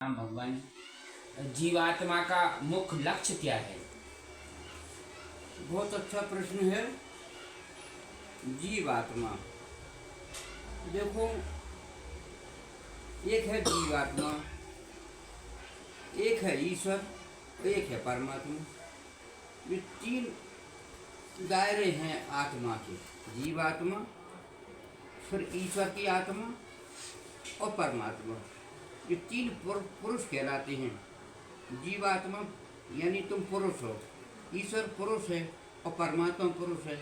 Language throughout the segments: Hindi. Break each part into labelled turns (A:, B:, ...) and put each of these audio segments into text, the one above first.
A: राम भगवान। जीवात्मा का मुख्य लक्ष्य क्या है?
B: बहुत अच्छा प्रश्न है। जीवात्मा, देखो, एक है जीवात्मा, एक है ईश्वर, एक है परमात्मा। ये तीन दायरे हैं आत्मा के। जीवात्मा, फिर ईश्वर की आत्मा और परमात्मा। ये तीन पुरुष कहलाते हैं। जीवात्मा यानी तुम पुरुष हो, ईश्वर पुरुष है और परमात्मा पुरुष है।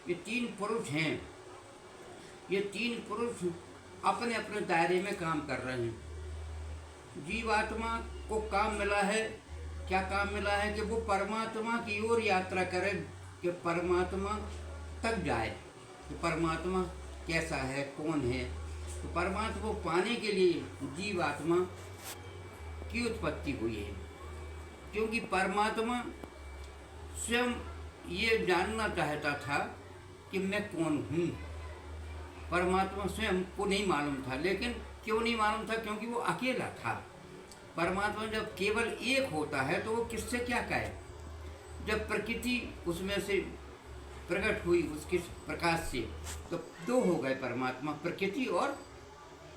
B: ये तीन पुरुष हैं। ये तीन पुरुष अपने अपने दायरे में काम कर रहे हैं। जीवात्मा को काम मिला है, क्या काम मिला है कि वो परमात्मा की ओर यात्रा करे, कि परमात्मा तक जाए, कि परमात्मा कैसा है, कौन है। तो परमात्मा को पाने के लिए जीवात्मा की उत्पत्ति हुई है, क्योंकि परमात्मा स्वयं ये जानना चाहता था कि मैं कौन हूँ। परमात्मा स्वयं को नहीं मालूम था। लेकिन क्यों नहीं मालूम था? क्योंकि वो अकेला था। परमात्मा जब केवल एक होता है तो वो किससे क्या कहे। जब प्रकृति उसमें से प्रकट हुई, उसके प्रकाश से, तो दो हो गए परमात्मा, प्रकृति और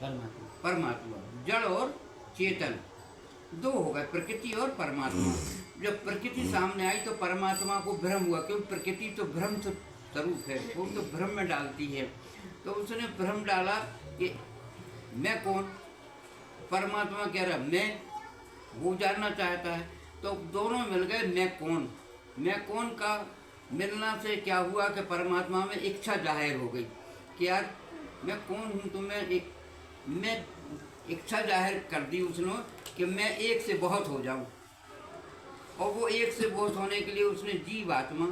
B: परमात्मा, जड़ और चेतन, दो हो गए, प्रकृति और परमात्मा। जब प्रकृति सामने आई तो परमात्मा को भ्रम हुआ, क्योंकि प्रकृति तो भ्रम स्वरूप है, वो तो भ्रम में डालती है। तो उसने भ्रम डाला कि मैं कौन। परमात्मा कह रहा मैं, वो जानना चाहता है। तो दोनों मिल गए मैं कौन। मैं कौन का मिलना से क्या हुआ कि परमात्मा में इच्छा जाहिर हो गई कि यार मैं कौन हूँ। तो मैं इच्छा जाहिर कर दी उसने कि मैं एक से बहुत हो जाऊं। और वो एक से बहुत होने के लिए उसने जीवात्मा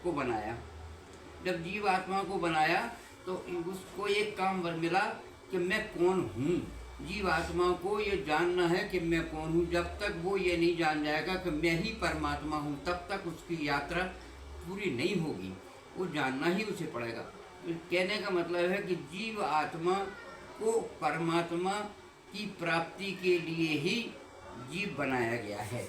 B: को बनाया। जब जीवात्मा को बनाया तो उसको एक काम मिला कि मैं कौन हूँ। जीवात्मा को ये जानना है कि मैं कौन हूँ। जब तक वो ये नहीं जान जाएगा कि मैं ही परमात्मा हूँ, तब तक उसकी यात्रा पूरी नहीं होगी। वो जानना ही उसे पड़ेगा। तो कहने का मतलब है कि जीव आत्मा को परमात्मा की प्राप्ति के लिए ही जीव बनाया गया है।